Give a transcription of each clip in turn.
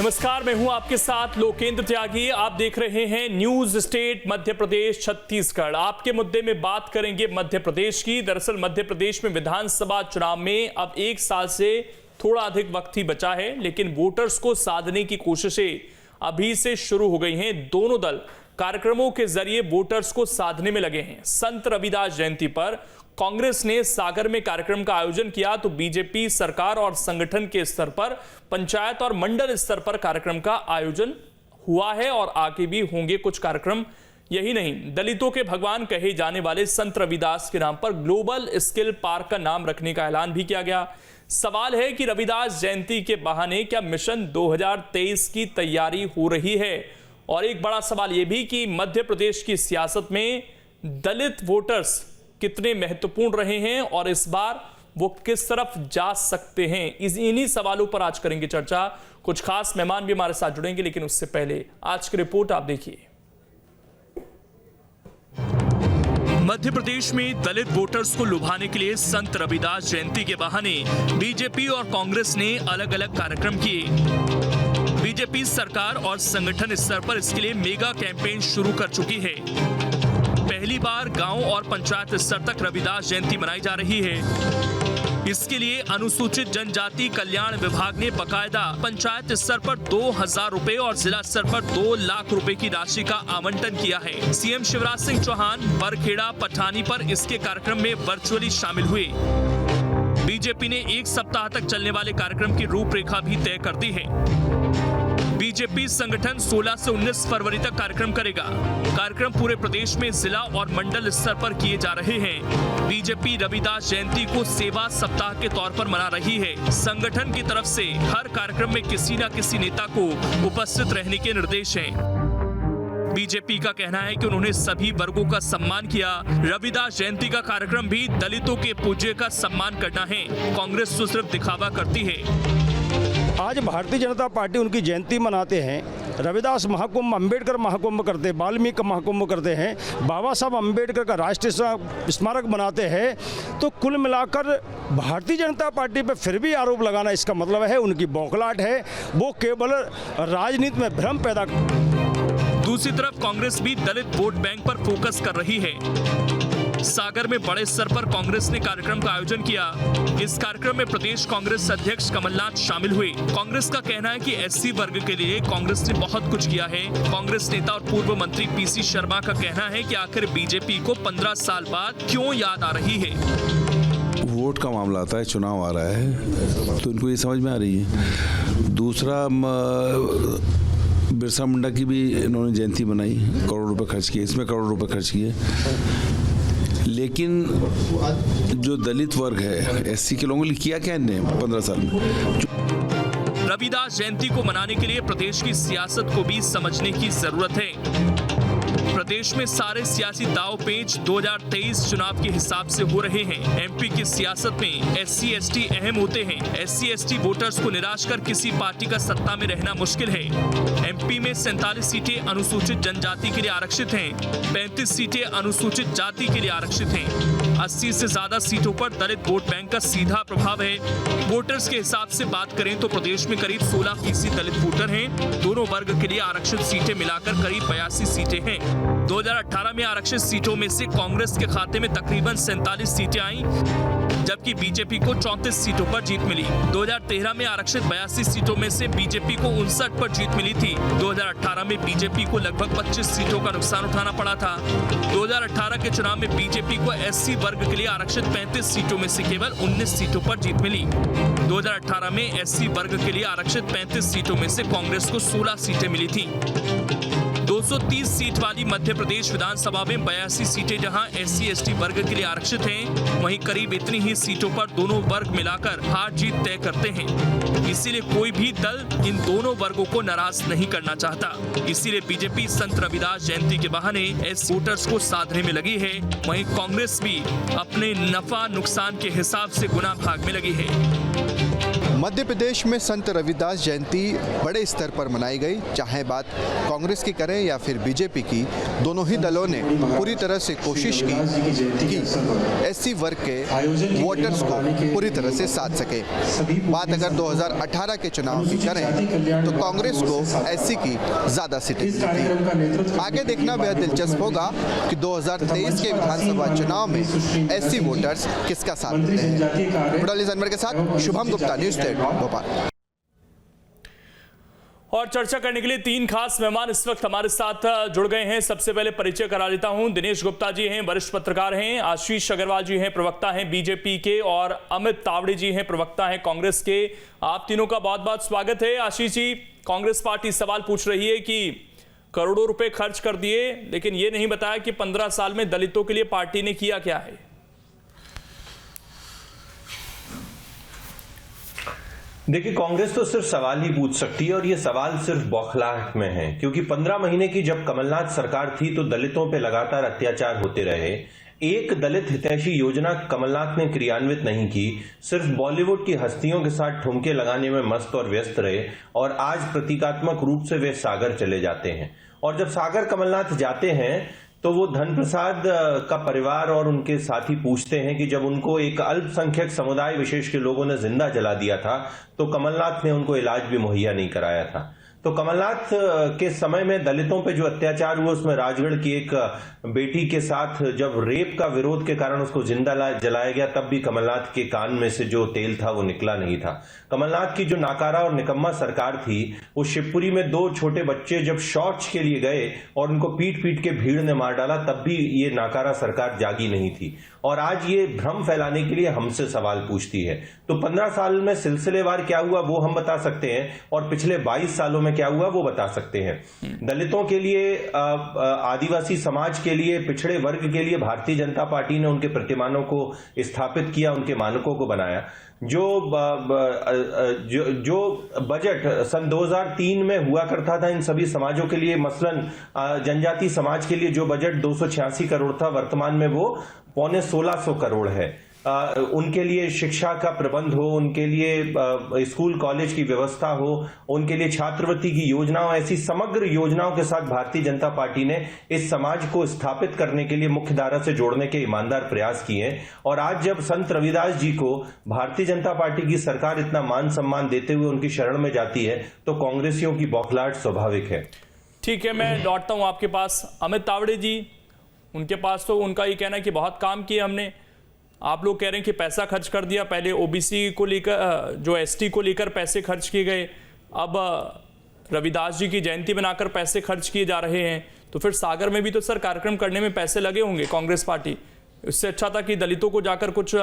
नमस्कार, मैं हूं आपके साथ लोकेंद्र त्यागी। आप देख रहे हैं न्यूज स्टेट मध्य प्रदेश छत्तीसगढ़। आपके मुद्दे में बात करेंगे मध्य प्रदेश की। दरअसल मध्य प्रदेश में विधानसभा चुनाव में अब 1 साल से थोड़ा अधिक वक्त ही बचा है, लेकिन वोटर्स को साधने की कोशिशें अभी से शुरू हो गई हैं। दोनों दल कार्यक्रमों के जरिए वोटर्स को साधने में लगे हैं। संत रविदास जयंती पर कांग्रेस ने सागर में कार्यक्रम का आयोजन किया, तो बीजेपी सरकार और संगठन के स्तर पर पंचायत और मंडल स्तर पर कार्यक्रम का आयोजन हुआ है और आगे भी होंगे कुछ कार्यक्रम। यही नहीं, दलितों के भगवान कहे जाने वाले संत रविदास के नाम पर ग्लोबल स्किल पार्क का नाम रखने का ऐलान भी किया गया। सवाल है कि रविदास जयंती के बहाने क्या मिशन 2023 की तैयारी हो रही है? और एक बड़ा सवाल यह भी कि मध्य प्रदेश की सियासत में दलित वोटर्स कितने महत्वपूर्ण रहे हैं और इस बार वो किस तरफ जा सकते हैं। इन्हीं सवालों पर आज करेंगे चर्चा। कुछ खास मेहमान भी हमारे साथ जुड़ेंगे, लेकिन उससे पहले आज की रिपोर्ट आप देखिए। मध्य प्रदेश में दलित वोटर्स को लुभाने के लिए संत रविदास जयंती के बहाने बीजेपी और कांग्रेस ने अलग अलग कार्यक्रम किए। बीजेपी सरकार और संगठन स्तर पर इसके लिए मेगा कैंपेन शुरू कर चुकी है। पहली बार गांव और पंचायत स्तर तक रविदास जयंती मनाई जा रही है। इसके लिए अनुसूचित जनजाति कल्याण विभाग ने बकायदा पंचायत स्तर पर 2000 रुपए और जिला स्तर पर 2 लाख रुपए की राशि का आवंटन किया है। सीएम शिवराज सिंह चौहान बरखेड़ा पठानी पर इसके कार्यक्रम में वर्चुअली शामिल हुए। बीजेपी ने 1 सप्ताह तक चलने वाले कार्यक्रम की रूपरेखा भी तय कर दी है। बीजेपी संगठन 16 से 19 फरवरी तक कार्यक्रम करेगा। कार्यक्रम पूरे प्रदेश में जिला और मंडल स्तर पर किए जा रहे हैं। बीजेपी रविदास जयंती को सेवा सप्ताह के तौर पर मना रही है। संगठन की तरफ से हर कार्यक्रम में किसी न किसी नेता को उपस्थित रहने के निर्देश हैं। बीजेपी का कहना है कि उन्होंने सभी वर्गों का सम्मान किया। रविदास जयंती का कार्यक्रम भी दलितों के पूज्य का सम्मान करना है। कांग्रेस तो सिर्फ दिखावा करती है। आज भारतीय जनता पार्टी उनकी जयंती मनाते हैं, रविदास महाकुंभ, अंबेडकर महाकुंभ करते हैं, वाल्मीकि महाकुंभ करते हैं, बाबा साहब अंबेडकर का राष्ट्रीय स्मारक बनाते हैं। तो कुल मिलाकर भारतीय जनता पार्टी पर फिर भी आरोप लगाना, इसका मतलब है उनकी बौखलाहट है। वो केवल राजनीति में भ्रम पैदा। दूसरी तरफ कांग्रेस भी दलित वोट बैंक पर फोकस कर रही है। सागर में बड़े स्तर पर कांग्रेस ने कार्यक्रम का आयोजन किया। इस कार्यक्रम में प्रदेश कांग्रेस अध्यक्ष कमलनाथ शामिल हुए। कांग्रेस का कहना है कि एससी वर्ग के लिए कांग्रेस ने बहुत कुछ किया है। कांग्रेस नेता और पूर्व मंत्री पीसी शर्मा का कहना है कि आखिर बीजेपी को 15 साल बाद क्यों याद आ रही है। वोट का मामला आता है, चुनाव आ रहा है, तो इनको ये समझ में आ रही है। दूसरा, बिरसा मुंडा की भी इन्होंने जयंती बनाई, करोड़ रुपए खर्च किए, इसमें करोड़ रुपए खर्च किए। लेकिन जो दलित वर्ग है, एससी के लोगों के लिए किया क्या इन्हें 15 साल में? रविदास जयंती को मनाने के लिए प्रदेश की सियासत को भी समझने की जरूरत है। प्रदेश में सारे सियासी दाव पेच 2023 चुनाव के हिसाब से हो रहे हैं। एमपी की सियासत में एससी एसटी अहम होते हैं। एससी एसटी वोटर्स को निराश कर किसी पार्टी का सत्ता में रहना मुश्किल है। एमपी में 47 सीटें अनुसूचित जनजाति के लिए आरक्षित हैं। 35 सीटें अनुसूचित जाति के लिए आरक्षित हैं। 80 से ज्यादा सीटों पर दलित वोट बैंक का सीधा प्रभाव है। वोटर्स के हिसाब से बात करें तो प्रदेश में करीब 16% दलित वोटर हैं। दोनों वर्ग के लिए आरक्षित सीटें मिलाकर करीब 82 सीटें हैं। 2018 में आरक्षित सीटों में से कांग्रेस के खाते में तकरीबन 47 सीटें आईं, जबकि बीजेपी को 34 सीटों पर जीत मिली। 2013 में आरक्षित 82 सीटों में से बीजेपी को 59 पर जीत मिली थी। 2018 में बीजेपी को लगभग 25 सीटों का नुकसान उठाना पड़ा था। 2018 के चुनाव में बीजेपी को एससी वर्ग के लिए आरक्षित 35 सीटों में से केवल 19 सीटों पर जीत मिली। 2018 में एससी वर्ग के लिए आरक्षित 35 सीटों में से कांग्रेस को 16 सीटें मिली थी। 230 सीट वाली मध्य प्रदेश विधानसभा में 82 सीटें जहां एससी एसटी वर्ग के लिए आरक्षित हैं, वहीं करीब इतनी ही सीटों पर दोनों वर्ग मिलाकर हार जीत तय करते हैं। इसीलिए कोई भी दल इन दोनों वर्गों को नाराज नहीं करना चाहता। इसीलिए बीजेपी संत रविदास जयंती के बहाने एससी वोटर्स को साधने में लगी है। वहीं कांग्रेस भी अपने नफा नुकसान के हिसाब से गुना भाग में लगी है। मध्य प्रदेश में संत रविदास जयंती बड़े स्तर पर मनाई गई। चाहे बात कांग्रेस की करें या फिर बीजेपी की, दोनों ही दलों ने पूरी तरह से कोशिश की कि एससी वर्ग के वोटर्स को पूरी तरह से साध सके। बात अगर 2018 के चुनाव की करें तो कांग्रेस को एससी की ज़्यादा सीटें मिली थी। आगे देखना बेहद दिलचस्प होगा कि 2023 के विधानसभा चुनाव में एससी वोटर्स किसका साथ देते हैं। बुढ़ाली जानवर के साथ शुभम गुप्ता, न्यूज़ 8 भोपाल। और चर्चा करने के लिए तीन खास मेहमान इस वक्त हमारे साथ जुड़ गए हैं। सबसे पहले परिचय करा देता हूं। दिनेश गुप्ता जी हैं, वरिष्ठ पत्रकार हैं। आशीष अग्रवाल जी हैं, प्रवक्ता हैं बीजेपी के। और अमित तावड़े जी हैं, प्रवक्ता हैं कांग्रेस के। आप तीनों का बहुत बहुत स्वागत है। आशीष जी, कांग्रेस पार्टी सवाल पूछ रही है कि करोड़ों रुपए खर्च कर दिए, लेकिन ये नहीं बताया कि 15 साल में दलितों के लिए पार्टी ने किया क्या है। देखिए, कांग्रेस तो सिर्फ सवाल ही पूछ सकती है और ये सवाल सिर्फ बौखलाहट में है, क्योंकि 15 महीने की जब कमलनाथ सरकार थी तो दलितों पे लगातार अत्याचार होते रहे। एक दलित हितैषी योजना कमलनाथ ने क्रियान्वित नहीं की, सिर्फ बॉलीवुड की हस्तियों के साथ ठुमके लगाने में मस्त और व्यस्त रहे। और आज प्रतीकात्मक रूप से वे सागर चले जाते हैं। और जब सागर कमलनाथ जाते हैं तो वो धन प्रसाद का परिवार और उनके साथी पूछते हैं कि जब उनको एक अल्पसंख्यक समुदाय विशेष के लोगों ने जिंदा जला दिया था तो कमलनाथ ने उनको इलाज भी मुहैया नहीं कराया था। तो कमलनाथ के समय में दलितों पे जो अत्याचार हुआ, उसमें राजगढ़ की एक बेटी के साथ जब रेप का विरोध के कारण उसको जिंदा जलाया गया, तब भी कमलनाथ के कान में से जो तेल था वो निकला नहीं था। कमलनाथ की जो नाकारा और निकम्मा सरकार थी, वो शिवपुरी में 2 छोटे बच्चे जब शौच के लिए गए और उनको पीट पीट के भीड़ ने मार डाला, तब भी ये नाकारा सरकार जागी नहीं थी। और आज ये भ्रम फैलाने के लिए हमसे सवाल पूछती है। तो 15 साल में सिलसिलेवार क्या हुआ वो हम बता सकते हैं, और पिछले 22 सालों में क्या हुआ वो बता सकते हैं। दलितों के लिए, आदिवासी समाज के लिए, पिछड़े वर्ग के लिए भारतीय जनता पार्टी ने उनके प्रतिमानों को स्थापित किया, उनके मानकों को बनाया। जो बजट सन 2003 में हुआ करता था इन सभी समाजों के लिए, मसलन जनजाति समाज के लिए जो बजट 286 करोड़ था, वर्तमान में वो 1650 करोड़ है। उनके लिए शिक्षा का प्रबंध हो, उनके लिए स्कूल कॉलेज की व्यवस्था हो, उनके लिए छात्रवृत्ति की योजनाओं, ऐसी समग्र योजनाओं के साथ भारतीय जनता पार्टी ने इस समाज को स्थापित करने के लिए मुख्य धारा से जोड़ने के ईमानदार प्रयास किए हैं। और आज जब संत रविदास जी को भारतीय जनता पार्टी की सरकार इतना मान सम्मान देते हुए उनकी शरण में जाती है, तो कांग्रेसियों की बौखलाहट स्वाभाविक है। ठीक है, मैं लौटता हूं आपके पास। अमित तावड़े जी, उनके पास तो उनका ये कहना है कि बहुत काम किए हमने। आप लोग कह रहे हैं कि पैसा खर्च कर दिया। पहले ओबीसी को लेकर, जो एसटी को लेकर पैसे खर्च किए गए, अब रविदास जी की जयंती बनाकर पैसे खर्च किए जा रहे हैं। तो फिर सागर में भी तो सर कार्यक्रम करने में पैसे लगे होंगे कांग्रेस पार्टी। इससे अच्छा था कि दलितों को जाकर कुछ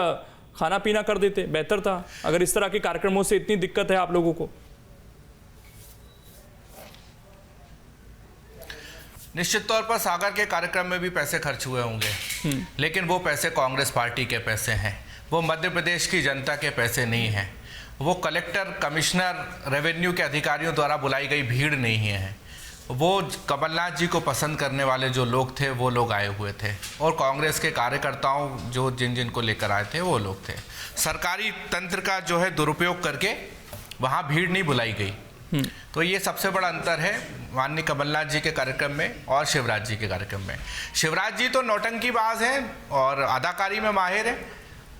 खाना पीना कर देते, बेहतर था, अगर इस तरह के कार्यक्रमों से इतनी दिक्कत है आप लोगों को। निश्चित तौर पर सागर के कार्यक्रम में भी पैसे खर्च हुए होंगे, लेकिन वो पैसे कांग्रेस पार्टी के पैसे हैं, वो मध्य प्रदेश की जनता के पैसे नहीं हैं। वो कलेक्टर, कमिश्नर, रेवेन्यू के अधिकारियों द्वारा बुलाई गई भीड़ नहीं है। वो कमलनाथ जी को पसंद करने वाले जो लोग थे वो लोग आए हुए थे, और कांग्रेस के कार्यकर्ताओं जो जिन को लेकर आए थे वो लोग थे। सरकारी तंत्र का जो है दुरुपयोग करके वहाँ भीड़ नहीं बुलाई गई। तो ये सबसे बड़ा अंतर है माननीय कमलनाथ जी के कार्यक्रम में और शिवराज जी के कार्यक्रम में। शिवराज जी तो नौटंकीबाज हैं और अदाकारी में माहिर हैं।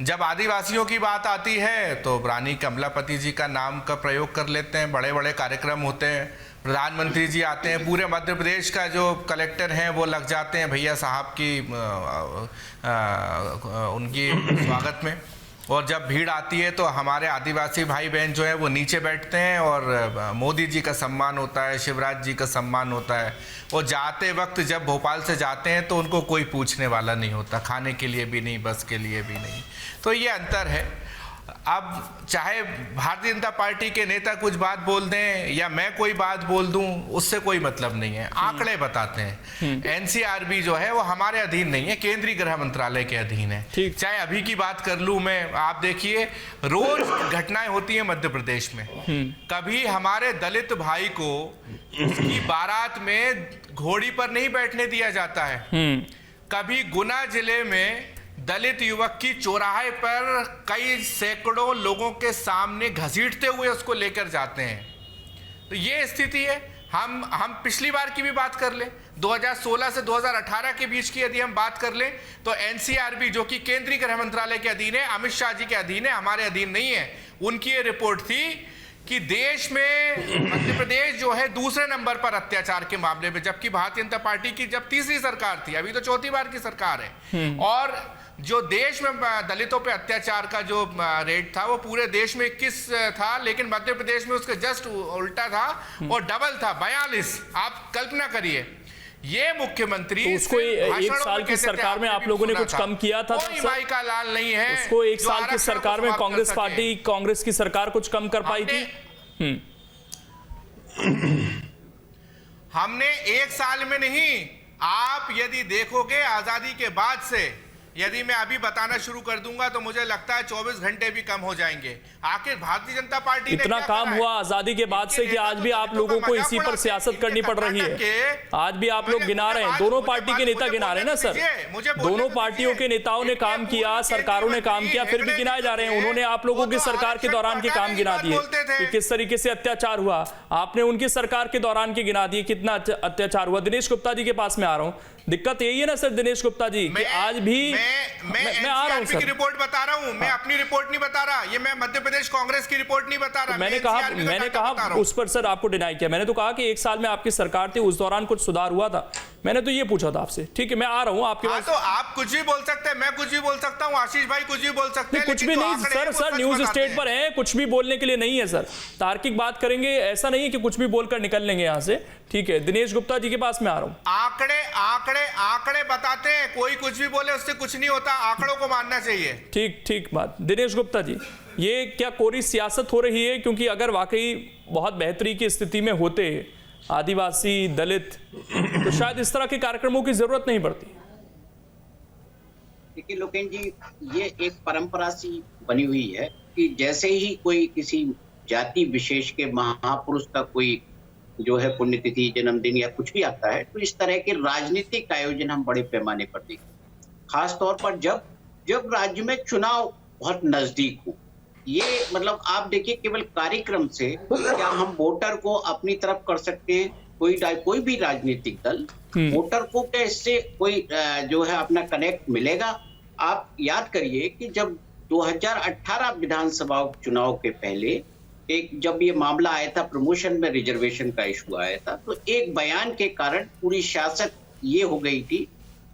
जब आदिवासियों की बात आती है तो रानी कमलापति जी का नाम का प्रयोग कर लेते हैं, बड़े बड़े कार्यक्रम होते हैं, प्रधानमंत्री जी आते हैं, पूरे मध्य प्रदेश का जो कलेक्टर हैं वो लग जाते हैं भैया साहब की उनकी स्वागत में। और जब भीड़ आती है तो हमारे आदिवासी भाई बहन जो है वो नीचे बैठते हैं और मोदी जी का सम्मान होता है, शिवराज जी का सम्मान होता है। और जाते वक्त जब भोपाल से जाते हैं तो उनको कोई पूछने वाला नहीं होता, खाने के लिए भी नहीं, बस के लिए भी नहीं। तो ये अंतर है। अब चाहे भारतीय जनता पार्टी के नेता कुछ बात बोल दें या मैं कोई बात बोल दूं, उससे कोई मतलब नहीं है। आंकड़े बताते हैं। एनसीआरबी जो है वो हमारे अधीन नहीं है, केंद्रीय गृह मंत्रालय के अधीन है। चाहे अभी की बात कर लूं मैं, आप देखिए रोज घटनाएं होती हैं मध्य प्रदेश में। कभी हमारे दलित भाई को उसकी बारात में घोड़ी पर नहीं बैठने दिया जाता है। कभी गुना जिले में दलित युवक की चौराहे पर कई सैकड़ों लोगों के सामने घसीटते हुए उसको लेकर जाते हैं। तो ये स्थिति है। हम पिछली बार की भी बात कर लें, 2016 से 2018 के बीच की यदि हम बात कर लें तो एनसीआरबी जो कि केंद्रीय गृह मंत्रालय के अधीन है, अमित शाह जी के अधीन है, हमारे अधीन नहीं है, उनकी ये रिपोर्ट थी कि देश में मध्य प्रदेश जो है दूसरे नंबर पर अत्याचार के मामले में, जबकि भारतीय जनता पार्टी की जब तीसरी सरकार थी, अभी तो चौथी बार की सरकार है। और जो देश में दलितों पे अत्याचार का जो रेट था वो पूरे देश में 21 था, लेकिन मध्य प्रदेश में उसके जस्ट उल्टा था और डबल था, 42। आप कल्पना करिए, ये मुख्यमंत्री तो उसको एक साल की सरकार में आप लोगों ने कुछ कम किया था, कोई माई का लाल नहीं है। उसको एक साल की सरकार में कांग्रेस की सरकार कुछ कम कर पाई थी? हमने एक साल में नहीं, आप यदि देखोगे आजादी के बाद से, यदि मैं अभी बताना शुरू कर दूंगा तो मुझे लगता है 24 घंटे भी कम हो जाएंगे। आखिर भारतीय जनता पार्टी इतना काम हुआ आजादी के बाद से कि आज भी आप लोगों को इसी पर सियासत करनी पड़ रही है। आज भी आप लोग गिना रहे हैं, दोनों पार्टी के नेता गिना रहे हैं ना सर, दोनों पार्टियों के नेताओं ने काम किया, सरकारों ने काम किया, फिर भी गिनाए जा रहे हैं। उन्होंने आप लोगों की सरकार के दौरान के काम गिना दिए कि किस तरीके से अत्याचार हुआ, आपने उनकी सरकार के दौरान के गिना दिए कितना अत्याचार हुआ। दिनेश गुप्ता जी के पास में आ रहा हूं, दिक्कत यही है ना सर दिनेश गुप्ता जी कि आज भी मैं आ रहा हूं सर, की रिपोर्ट बता रहा हूं, मैं अपनी रिपोर्ट नहीं बता रहा, ये मैं मध्य प्रदेश कांग्रेस की रिपोर्ट नहीं बता रहा। मैंने कहा उस पर सर आपको डिनाई किया, मैंने तो कहा कि एक साल में आपकी सरकार थी, उस दौरान कुछ सुधार हुआ था, मैंने तो ये पूछा था आपसे। ठीक है, मैं आ रहा हूं आपके पास। तो आप कुछ भी बोल सकते हैं, मैं कुछ भी बोल सकता हूं, आशीष भाई कुछ भी बोल सकते हैं, कुछ भी नहीं सर न्यूज स्टेट पर है, कुछ भी बोलने के लिए नहीं है सर, तार्किक बात करेंगे, ऐसा नहीं है कि कुछ भी बोलकर निकल लेंगे यहां से। ठीक है, दिनेश गुप्ता जी के पास में आ रहा हूं। आंकड़े बताते हैं, कोई कुछ भी बोले उससे कुछ नहीं होता, आंकड़ों को मानना चाहिए। ठीक बात। दिनेश गुप्ता जी, ये क्या कोरी सियासत हो रही है? क्योंकि अगर वाकई बहुत बेहतरी की स्थिति में होते आदिवासी दलित तो शायद इस तरह के कार्यक्रमों की जरूरत नहीं पड़ती। देखिए लोकेन जी, ये एक परंपरा सी बनी हुई है कि जैसे ही कोई किसी जाति विशेष के महापुरुष का कोई जो है पुण्यतिथि, जन्मदिन या कुछ भी आता है, तो इस तरह के राजनीतिक आयोजन हम बड़े पैमाने पर देखते हैं, खास तौर पर जब राज्य में चुनाव बहुत नजदीक हो। ये मतलब आप देखिए, केवल कार्यक्रम से क्या हम वोटर को अपनी तरफ कर सकते हैं? कोई भी राजनीतिक दल वोटर को क्या इससे कोई जो है अपना कनेक्ट मिलेगा? आप याद करिए कि जब 2018 विधानसभा चुनाव के पहले जब ये मामला आया था, प्रमोशन में रिजर्वेशन का इशू आया था, तो एक बयान के कारण पूरी सियासत ये हो गई थी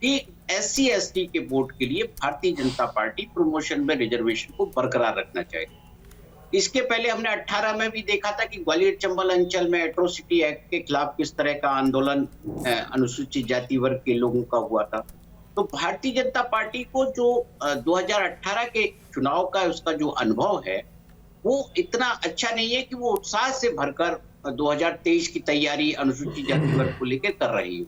कि SC ST के वोट के लिए भारतीय जनता पार्टी प्रमोशन में रिजर्वेशन को बरकरार रखना चाहिए। इसके पहले हमने 18 में भी देखा था कि ग्वालियर चंबल अंचल में एट्रोसिटी एक्ट के खिलाफ किस तरह का आंदोलन अनुसूचित जाति वर्ग के लोगों का हुआ था। तो भारतीय जनता पार्टी को जो 2018 के चुनाव का उसका जो अनुभव है वो इतना अच्छा नहीं है कि वो उत्साह से भरकर 2023 की तैयारी अनुसूचित जाति वर्ग को लेकर कर रही है।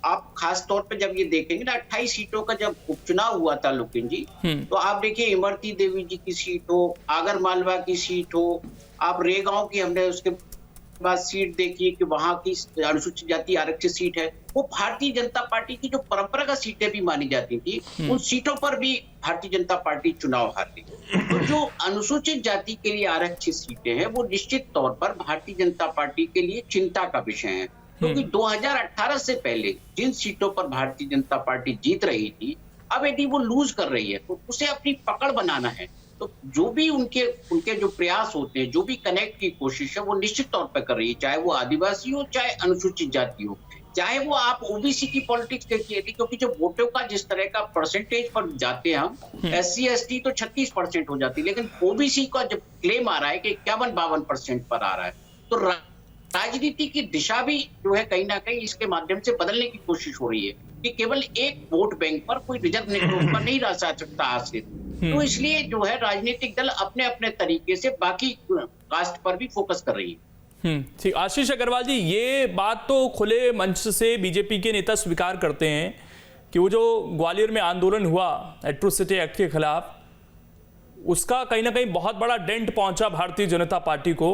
आप खास तौर पे जब ये देखेंगे ना, 28 सीटों का जब उपचुनाव हुआ था लोकेन जी, तो आप देखिए इमरती देवी जी की सीट हो, आगर मालवा की सीट हो, आप रेगांव की हमने उसके बाद सीट देखिए कि वहां की अनुसूचित जाति आरक्षित सीट है, वो भारतीय जनता पार्टी की जो परंपरागत सीटें भी मानी जाती थी, उन सीटों पर भी भारतीय जनता पार्टी चुनाव हारती। तो जो अनुसूचित जाति के लिए आरक्षित सीटें हैं वो निश्चित तौर पर भारतीय जनता पार्टी के लिए चिंता का विषय है, क्योंकि 2018 से पहले जिन सीटों पर भारतीय जनता पार्टी जीत रही थी, अब यदि वो लूज कर रही है तो उसे अपनी पकड़ बनाना है। तो जो भी उनके जो प्रयास होते हैं, जो भी कनेक्ट की कोशिश है, वो निश्चित तौर पर कर रही है, चाहे वो आदिवासी हो, चाहे अनुसूचित जाति हो, चाहे वो आप ओबीसी की पॉलिटिक्स देखिए, क्योंकि जो वोटों का जिस तरह का परसेंटेज पर जाते हैं हम, SC ST तो 36% हो जाती है, लेकिन ओबीसी का जब क्लेम आ रहा है कि 51-52% पर आ रहा है, तो राजनीति की दिशा भी जो है कहीं ना कहीं इसके माध्यम से बदलने की कोशिश हो रही है कि केवल एक वोट बैंक पर कोई रिजर्व नेटवर्क नहीं रह सकता हासिल। तो इसलिए जो है राजनीतिक दल अपने अपने तरीके से बाकी कास्ट पर भी फोकस कर रही है। ठीक, आशीष अग्रवाल जी, ये बात तो खुले मंच से बीजेपी के नेता स्वीकार करते हैं कि वो जो ग्वालियर में आंदोलन हुआ एट्रोसिटी एक्ट के खिलाफ, उसका कहीं ना कहीं बहुत बड़ा डेंट पहुंचा भारतीय जनता पार्टी को।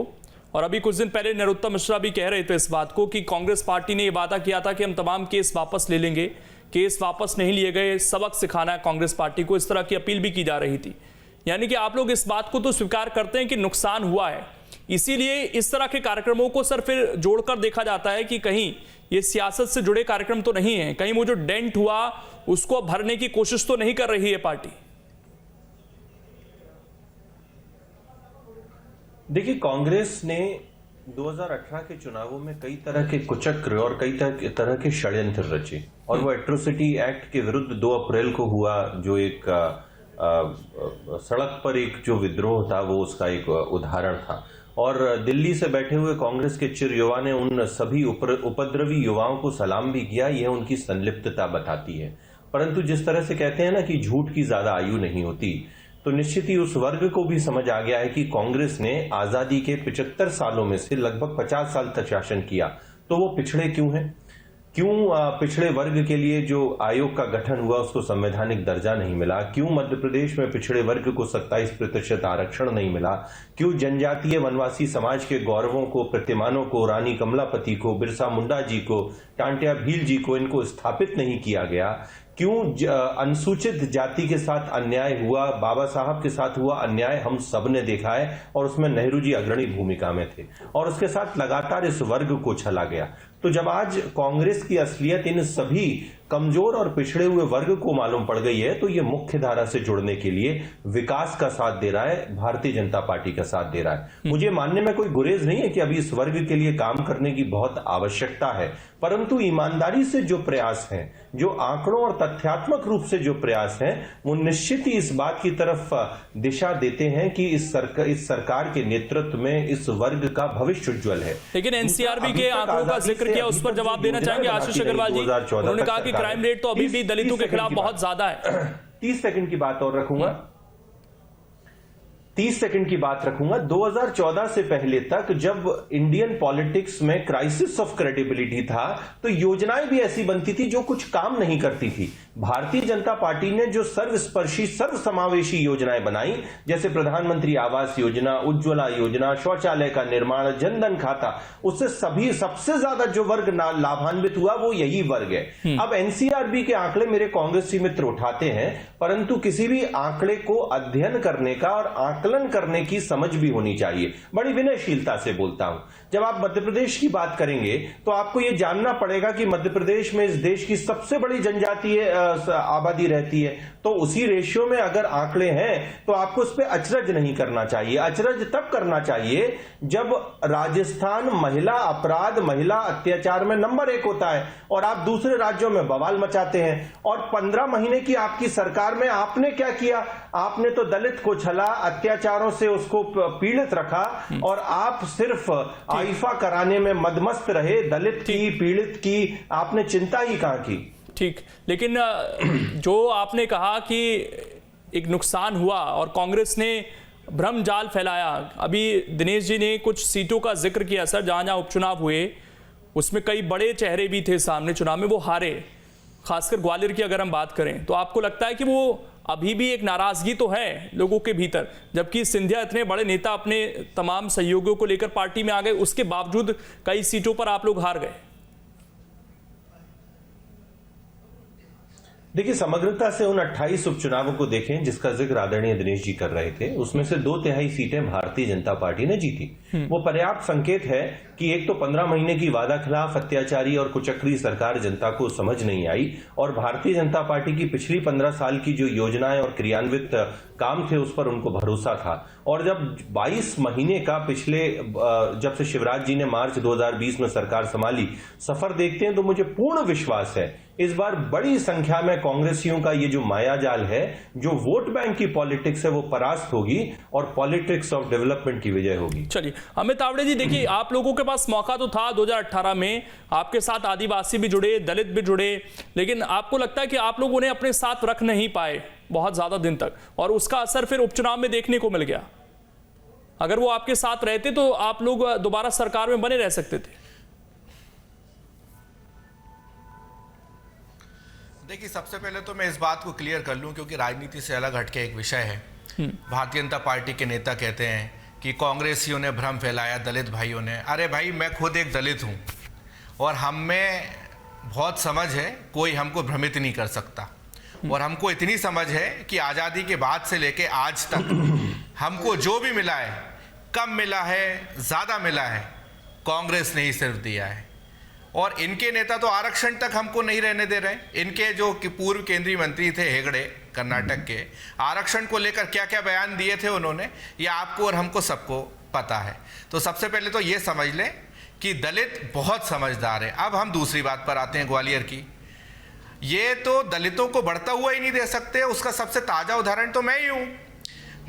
और अभी कुछ दिन पहले नरोत्तम मिश्रा भी कह रहे थे इस बात को कि कांग्रेस पार्टी ने ये वादा किया था कि हम तमाम केस वापस ले लेंगे। केस वापस नहीं लिए गए, सबक सिखाना है कांग्रेस पार्टी को, इस तरह की अपील भी की जा रही थी। यानी कि आप लोग इस बात को तो स्वीकार करते हैं कि नुकसान हुआ है, इसीलिए इस तरह के कार्यक्रमों को सर फिर जोड़कर देखा जाता है कि कहीं ये सियासत से जुड़े कार्यक्रम तो नहीं है, कहीं वो जो डेंट हुआ उसको भरने की कोशिश तो नहीं कर रही है पार्टी। देखिए, कांग्रेस ने 2018 के चुनावों में कई तरह के कुचक्र और कई तरह के षड्यंत्र रचे, और वो एट्रोसिटी एक्ट के विरुद्ध 2 अप्रैल को हुआ जो एक सड़क पर एक जो विद्रोह था वो उसका एक उदाहरण था। और दिल्ली से बैठे हुए कांग्रेस के चिर युवा ने उन सभी उपद्रवी युवाओं को सलाम भी किया, यह उनकी संलिप्तता बताती है। परंतु जिस तरह से कहते हैं ना कि झूठ की ज्यादा आयु नहीं होती, तो निश्चित ही उस वर्ग को भी समझ आ गया है कि कांग्रेस ने आजादी के 75 सालों में से लगभग 50 साल तक शासन किया, तो वो पिछड़े क्यों हैं? क्यों पिछड़े वर्ग के लिए जो आयोग का गठन हुआ उसको संवैधानिक दर्जा नहीं मिला? क्यों मध्य प्रदेश में पिछड़े वर्ग को 27% आरक्षण नहीं मिला? क्यों जनजातीय वनवासी समाज के गौरवों को, प्रतिमानों को, रानी कमलापति को, बिरसा मुंडा जी को, टांटिया भील जी को इनको स्थापित नहीं किया गया? क्यों अनुसूचित जाति के साथ अन्याय हुआ? बाबा साहब के साथ हुआ अन्याय हम सब ने देखा है, और उसमें नेहरू जी अग्रणी भूमिका में थे, और उसके साथ लगातार इस वर्ग को छला गया। तो जब आज कांग्रेस की असलियत इन सभी कमजोर और पिछड़े हुए वर्ग को मालूम पड़ गई है, तो ये मुख्य धारा से जुड़ने के लिए विकास का साथ दे रहा है, भारतीय जनता पार्टी का साथ दे रहा है। मुझे मानने में कोई गुरेज नहीं है कि अभी इस वर्ग के लिए काम करने की बहुत आवश्यकता है, परंतु ईमानदारी से जो प्रयास हैं, जो आंकड़ों और तथ्यात्मक रूप से जो प्रयास हैं, वो निश्चित ही इस बात की तरफ दिशा देते हैं कि इस सरकार के नेतृत्व में इस वर्ग का भविष्य उज्जवल है। लेकिन एनसीआरबी के आंकड़ों का जिक्र किया, उस पर जवाब देना चाहेंगे आशीष अग्रवाल जी? उन्होंने कहा कि क्राइम रेट तो अभी भी दलितों के खिलाफ बहुत ज्यादा है। 30 सेकंड की बात और रखूंगा, 30 सेकंड की बात रखूंगा। 2014 से पहले तक जब इंडियन पॉलिटिक्स में क्राइसिस ऑफ क्रेडिबिलिटी था, तो योजनाएं भी ऐसी बनती थी जो कुछ काम नहीं करती थी। भारतीय जनता पार्टी ने जो सर्वस्पर्शी, सर्वसमावेशी योजनाएं बनाई, जैसे प्रधानमंत्री आवास योजना, उज्ज्वला योजना, शौचालय का निर्माण, जनधन खाता, उससे सबसे ज्यादा जो वर्ग लाभान्वित हुआ वो यही वर्ग है। अब एनसीआरबी के आंकड़े मेरे कांग्रेसी मित्र उठाते हैं, परंतु किसी भी आंकड़े को अध्ययन करने का और आकलन करने की समझ भी होनी चाहिए। बड़ी विनयशीलता से बोलता हूं। जब आप मध्य प्रदेश की बात करेंगे तो आपको यह जानना पड़ेगा कि मध्य प्रदेश में इस देश की सबसे बड़ी जनजातीय आबादी रहती है, तो उसी रेशियो में अगर आंकड़े हैं तो आपको उस पर अचरज नहीं करना चाहिए। अचरज तब करना चाहिए जब राजस्थान महिला अपराध, महिला अत्याचार में नंबर 1 होता है और आप दूसरे राज्यों में बवाल मचाते हैं। और 15 महीने की आपकी सरकार में आपने क्या किया? आपने तो दलित को छला, अत्याचारों से उसको पीड़ित रखा, और आप सिर्फ आइफा कराने में मदमस्त रहे। दलित की, पीड़ित की आपने चिंता ही कहां की? ठीक, लेकिन जो आपने कहा कि एक नुकसान हुआ और कांग्रेस ने भ्रम जाल फैलाया, अभी दिनेश जी ने कुछ सीटों का जिक्र किया सर, जहां जहां उपचुनाव हुए उसमें कई बड़े चेहरे भी थे सामने, चुनाव में वो हारे। खासकर ग्वालियर की अगर हम बात करें तो आपको लगता है कि वो अभी भी एक नाराजगी तो है लोगों के भीतर, जबकि सिंधिया इतने बड़े नेता अपने तमाम सहयोगियों को लेकर पार्टी में आ गए, उसके बावजूद कई सीटों पर आप लोग हार गए? देखिए, समग्रता से उन 28 उपचुनावों को देखें जिसका जिक्र आदरणीय दिनेश जी कर रहे थे, उसमें से 2/3 सीटें भारतीय जनता पार्टी ने जीती। वो पर्याप्त संकेत है कि एक तो 15 महीने की वादा खिलाफ अत्याचारी और कुचक्री सरकार जनता को समझ नहीं आई, और भारतीय जनता पार्टी की पिछली 15 साल की जो योजनाएं और क्रियान्वित काम थे उस पर उनको भरोसा था। और जब 22 महीने का पिछले जब से शिवराज जी ने मार्च 2020 में सरकार संभाली सफर देखते हैं, तो मुझे पूर्ण विश्वास है इस बार बड़ी संख्या में कांग्रेसियों का ये जो मायाजाल है, जो वोट बैंक की पॉलिटिक्स है, वो परास्त होगी और पॉलिटिक्स ऑफ डेवलपमेंट की विजय होगी। चलिए अमित तावड़े जी, देखिए आप लोगों के पास मौका तो था 2018 में, आपके साथ आदिवासी भी जुड़े, दलित भी जुड़े, लेकिन आपको लगता है कि आप लोग उन्हें अपने साथ रख नहीं पाए बहुत ज्यादा दिन तक, और उसका असर फिर उपचुनाव में देखने को मिल गया। अगर वो आपके साथ रहते तो आप लोग दोबारा सरकार में बने रह सकते थे। देखिए, सबसे पहले तो मैं इस बात को क्लियर कर लूं, क्योंकि राजनीति से अलग हटके एक विषय है। भारतीय जनता पार्टी के नेता कहते हैं कि कांग्रेसियों ने भ्रम फैलाया, दलित भाइयों ने। अरे भाई, मैं खुद एक दलित हूं और हम में बहुत समझ है, कोई हमको भ्रमित नहीं कर सकता। और हमको इतनी समझ है कि आज़ादी के बाद से लेके आज तक हमको जो भी मिला है, कम मिला है, ज़्यादा मिला है, कांग्रेस ने ही सिर्फ दिया है। और इनके नेता तो आरक्षण तक हमको नहीं रहने दे रहे। इनके जो पूर्व केंद्रीय मंत्री थे हेगड़े कर्नाटक के, आरक्षण को लेकर क्या क्या बयान दिए थे उन्होंने, ये आपको और हमको सबको पता है। तो सबसे पहले तो ये समझ लें कि दलित बहुत समझदार है। अब हम दूसरी बात पर आते हैं, ग्वालियर की। ये तो दलितों को बढ़ता हुआ ही नहीं दे सकते, उसका सबसे ताज़ा उदाहरण तो मैं ही हूँ।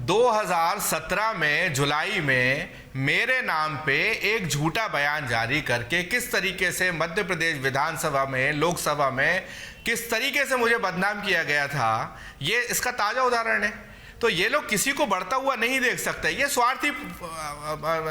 2017 में जुलाई में मेरे नाम पे एक झूठा बयान जारी करके किस तरीके से मध्य प्रदेश विधानसभा में, लोकसभा में किस तरीके से मुझे बदनाम किया गया था, ये इसका ताज़ा उदाहरण है। तो ये लोग किसी को बढ़ता हुआ नहीं देख सकते, ये स्वार्थी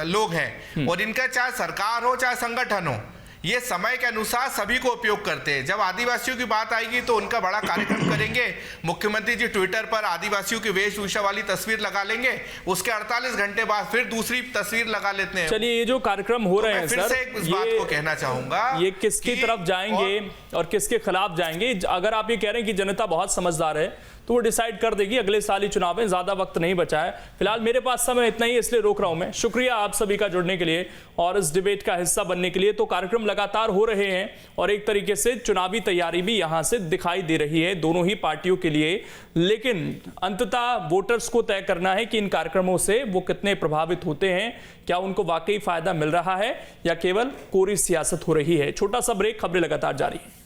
लोग हैं। और इनका चाहे सरकार हो चाहे संगठन हो, ये समय के अनुसार सभी को उपयोग करते हैं। जब आदिवासियों की बात आएगी तो उनका बड़ा कार्यक्रम करेंगे, मुख्यमंत्री जी ट्विटर पर आदिवासियों की वेशभूषा वाली तस्वीर लगा लेंगे, उसके 48 घंटे बाद फिर दूसरी तस्वीर लगा लेते हैं। चलिए, ये जो कार्यक्रम हो रहे हैं सर, इस बात को कहना चाहूंगा, ये किसकी तरफ जाएंगे और किसके खिलाफ जाएंगे। अगर आप ये कह रहे हैं कि जनता बहुत समझदार है तो वो डिसाइड कर देगी, अगले साल ही चुनाव में, ज्यादा वक्त नहीं बचा है। फिलहाल मेरे पास समय इतना ही, इसलिए रोक रहा हूं मैं। शुक्रिया आप सभी का जुड़ने के लिए और इस डिबेट का हिस्सा बनने के लिए। तो कार्यक्रम लगातार हो रहे हैं और एक तरीके से चुनावी तैयारी भी यहां से दिखाई दे रही है दोनों ही पार्टियों के लिए। लेकिन अंततः वोटर्स को तय करना है कि इन कार्यक्रमों से वो कितने प्रभावित होते हैं, क्या उनको वाकई फायदा मिल रहा है या केवल कोरी सियासत हो रही है। छोटा सा ब्रेक, खबरें लगातार जारी है।